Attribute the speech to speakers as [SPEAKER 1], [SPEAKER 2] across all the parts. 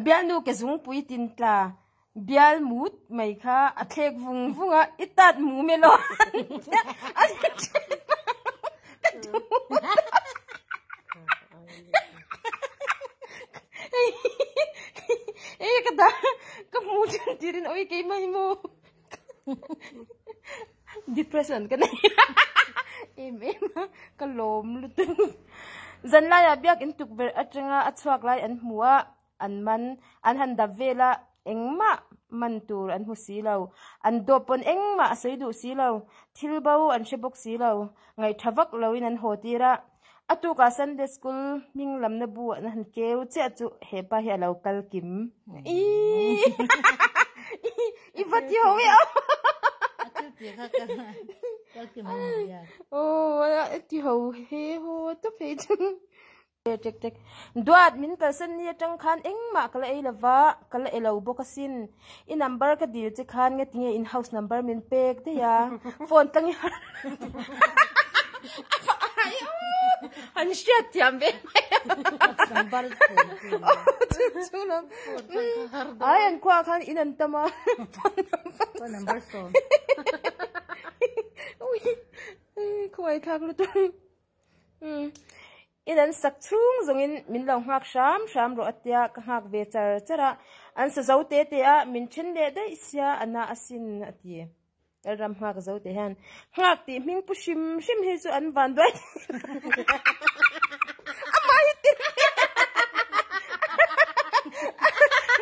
[SPEAKER 1] bial nu ke zung pui tin tla bial mut mai kha athek vung vunga itat mu melo kada kamu tirin oi kay mai mo depression ka na em kalom lutung zanla ya biak in tukber atrenga achwak lai an muwa an man an han davela engma mantur an husilo an dopon engma seidu silo thilbau an shebok silo ngai thavak loin an hotira atu ka Sunday school ming lam na bu an han keu che chu hepa he local kim i vati ho ya oh ti ho he ho to pe chung tek tek duat min kal san ni tang khan engma kala ei lawa kala elo bokasin I number ka dir che khan nge tinge in house number min pek de ya phone tang an shit yam be number ay an kwa khan inan tama phone number so ui khoi thak lu tu inan sak chung zongin min long hak sham ro atya ka hak ve chara an sa zote te a min chen le da isya ana asin atie ram hak zote han hak ti ming pushim shim he chu an van doi amai ti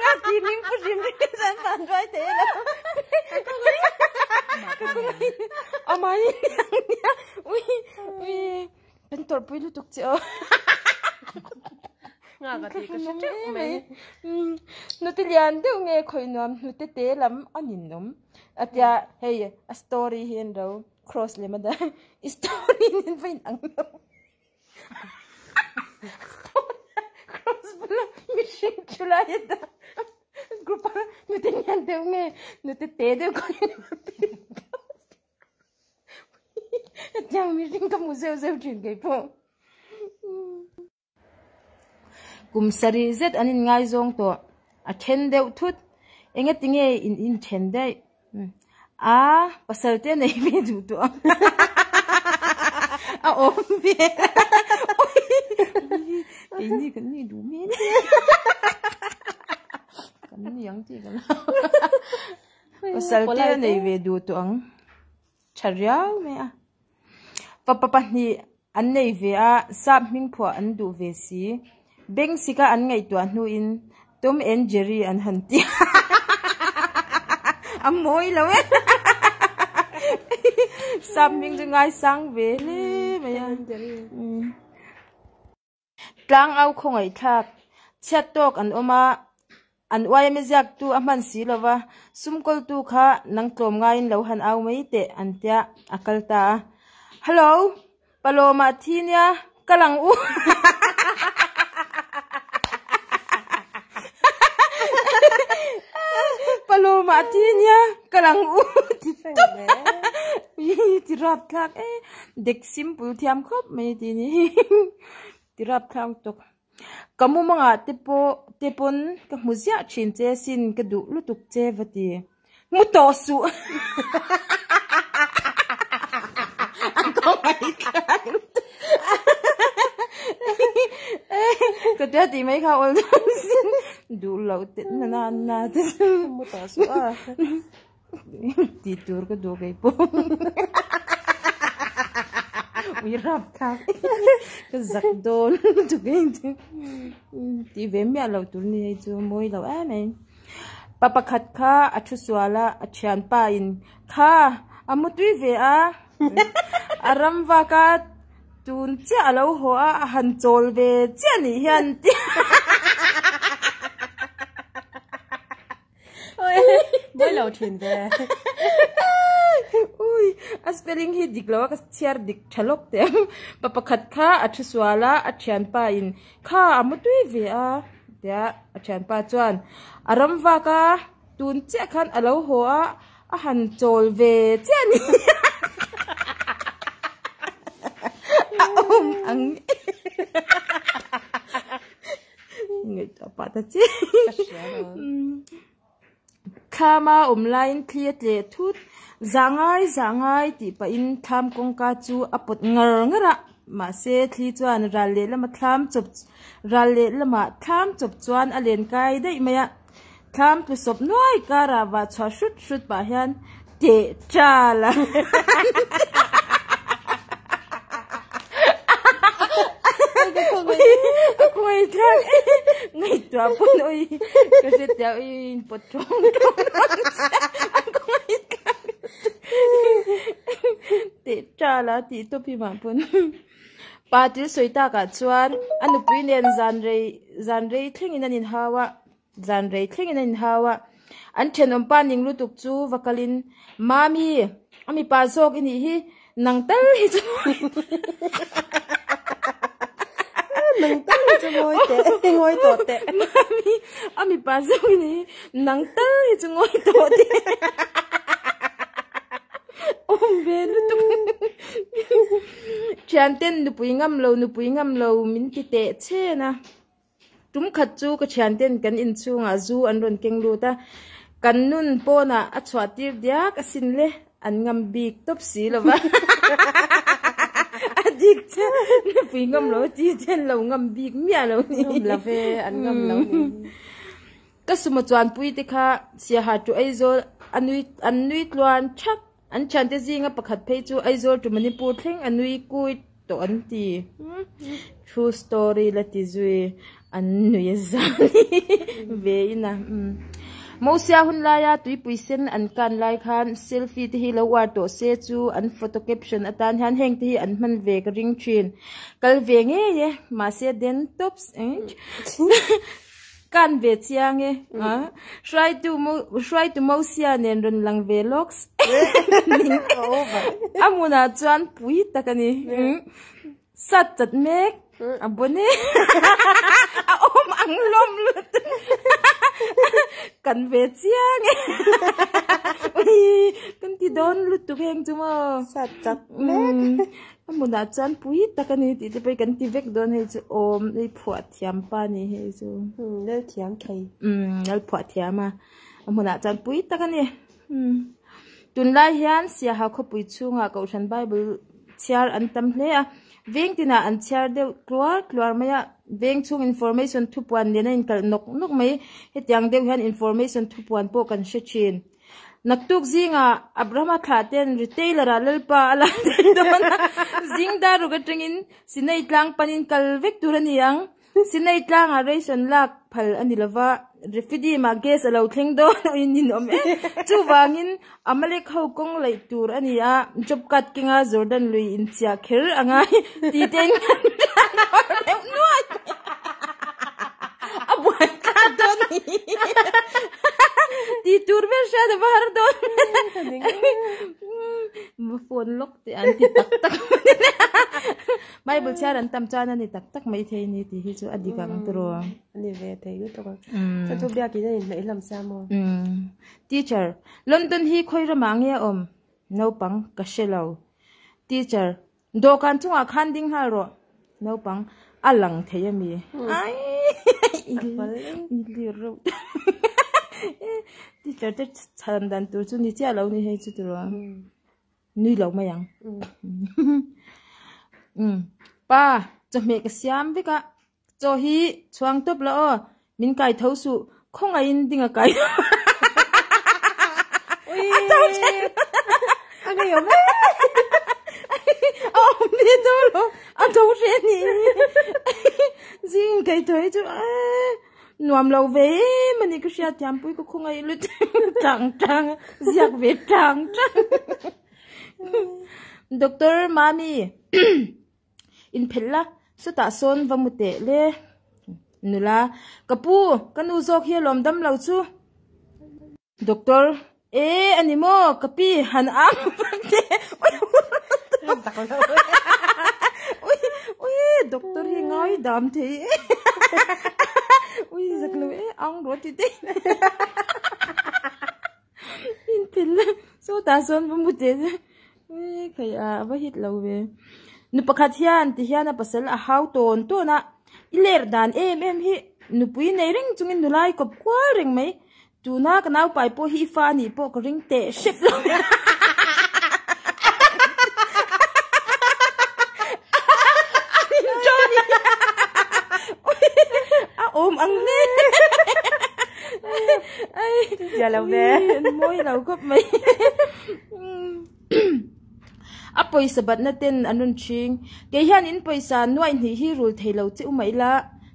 [SPEAKER 1] hak ti ming pushim an van doi te la amai ui pentor pui lu tuk che nga ga ti ka che mai no ti lian de nge khoi nom nu te te lam anin nom atya hey a story hin ro cross le ma da story nin vain ang no cross bla mission chula yeda group nu te lian de nge nu te de ko Yang mission ka museo zeu chin kai po kum sari zet anin ngai zong to a then deu thut enge tinge in then dai a pasal te nei me du to a om be ini kan ni du me kan ni yang ti kan pasal te nei ve du to ang chariao me a papa ni an nei ve a sap ming pho an du ve si beng sika an ngai to nu in Tom and Jerry an han ti amoi lawe sap ming de ngai sang ve le me an Jerry tlang au khongai thak chat tok an oma an wai me jak tu aman si lawa sumkol tu kha nang tlom ngai lo han au mai te an tia akalta hello paloma thinia kalang u paloma thinia kalang u ti rap thak dek simple thiam khop mai ti ni ti rap thang tok kamu manga tepon ka muzia chin che sin ka du lutuk che vati mu to su cái đó thì mấy khâu đủ lâu tết na mua tao số thì tour cái đồ cái bông uy rap thang cái giặc đồn tụi cái thì về mẹ lâu tụi này tụi môi lâu á mày papa khát kha achu suala achan pa in kha amutui ve a aram vaka tun che alo ho a han chol ve che ni hian ti oi boi lo thin de ui a spelling hi diklo ka chiar dik thalok te papa khat kha athu swala athian pa in kha amutui ve a tia athian pa chuan aram vaka tun che khan alo ho a han chol ve che ni ang apa ta chi khama line clear le thut zangai ti pa in tham kong ka chu apot ngara ma se thli chuan ral le lama tham chop ral le lama tham chop chuan alen kai dei maya tham tu sop noi kara wa chha shut pa hian te chala Quay thang ngày tua pun oi kasi tiao in potong anh có ngày te chala ti to pi ma pun pa til soita ka chuan anu pinen zan rei thling in anin hawa an thenom pa ning lutuk chu vakalin mami ami pa zok ini hi nang tal hi chu
[SPEAKER 2] nang tal hi chu ngoi to te
[SPEAKER 1] mami ami pa zok ini nang tal hi chu ngoi to te be lutuk chanten nupui ngam lo min ti te che na tum khat chu ka chanten kan in chunga zu an ron keng lu ta kan nun pona a chwatir dia ka sin le an ngam bik top si lova adik cha nupui ngam lo ti chen lo ngam bik mia lo ni
[SPEAKER 2] la ve an ngam lo ni
[SPEAKER 1] ka suma chuan pui te kha sia ha tu aizol anui tluan thak an chante zinga pakhat phei chu aizol tu manipur thleng anui kui to anti true story la ti zui anui zani ve ina mosia hun la ya tui puisen an kan lai khan selfie te hi lo war to se chu an photo caption atan han heng te hi an man ve ka ring thin kal ve nge ye ma se den tops kan ve chiang e try to mosia nen ron lang ve locks amuna chuan pui takani sat chat mek abone a om ang lom lut kan ve chiang ui kan ti don lut tu heng chuma
[SPEAKER 2] sat chat mek
[SPEAKER 1] amuna chuan pui takani ti te pai kan ti vek don he chu om ei phuat thiam pa ni he chu
[SPEAKER 2] le thiam thei
[SPEAKER 1] al phuat thiama amuna chuan pui takani tun lai hian sia ha kho pui chunga ko than bible chiar an tam hle a veng tina an chiar de klwar maya veng chung information thupuan le na in kal nok mai hetiang de hian information thupuan po kan shechin naktuk zinga abrahama khaten retailer lalpa ala don zingdaru gatringin sinai tlang panin kalvek turaniang sinai tlang a ration lak phal anilawa refidi ma gas alo thleng do in om e chuwangin amale khau kong lai tur ania job cut kinga jordan lui in chia kher angai ti ten nuai abuan ka don ti tur ver sha de bahar don ma phone lock ti an ti tak bible char an tam chana ni tak mai thei ni ti hi chu adikang tro
[SPEAKER 2] ani ve thei gu to ka sa tu bia ki nei nei lam sa mo
[SPEAKER 1] teacher london hi khoira mangia om no pang ka shelo teacher dokan chunga khanding ha ro no pang alang theyami ai ili ro teacher te chandan tur chu ni cha lo ni he chu tro ni lo mayang pa cho me ka siam vika cho hi chuang top la o min kai thau su khong a in dinga kai
[SPEAKER 2] ui anh hiểu mấy
[SPEAKER 1] me do lo a do je ni zing kai thoi chu nuam lo ve mani ka sia tiam pui ko khong a in lu tang ziak ve tang doctor mami in phella suta son vamute le nula kapu kanu zok hi lom dam lo chu doctor animo kapi han am pate oi doctor hi ngai dam the oi zaklo ang roti te in phella suta son vamute kaya ba hit lo ve nu pakhat hian ti hian a pasal a how ton to na iler dan em hi nu pui nei ring chungin nu lai kop kwa ring mai tu na ka nau pai po hi fa ni po ko ring te ship lo Johnny a om ang ne ai
[SPEAKER 2] giờ lâu nè
[SPEAKER 1] moi lau kop mai a poisa bat na ten anun ching ke hian in poisa nuai ni hi rul theilo chu mai la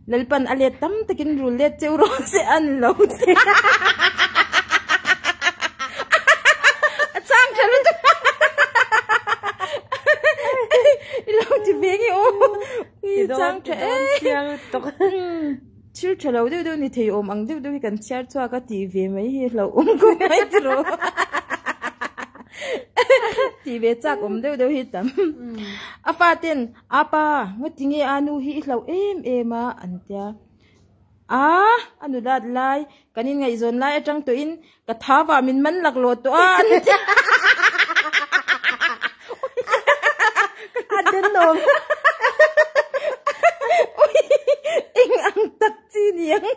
[SPEAKER 1] lalpan ale tam takin rul le cheu ro se an lo te chang chalu ilo ti bengi o chang che chil chalo de de ni thei om ang de de kan char chwa ka ti ve mai hi lo ko mai tro ti ve chak de hi tam apa ten apa ngatinge anu hi hlo em a antia anu dat lai kanin ngai zon lai atang to in ka thawa min man lak lo to an
[SPEAKER 2] aden nom
[SPEAKER 1] ing ang tak chi niang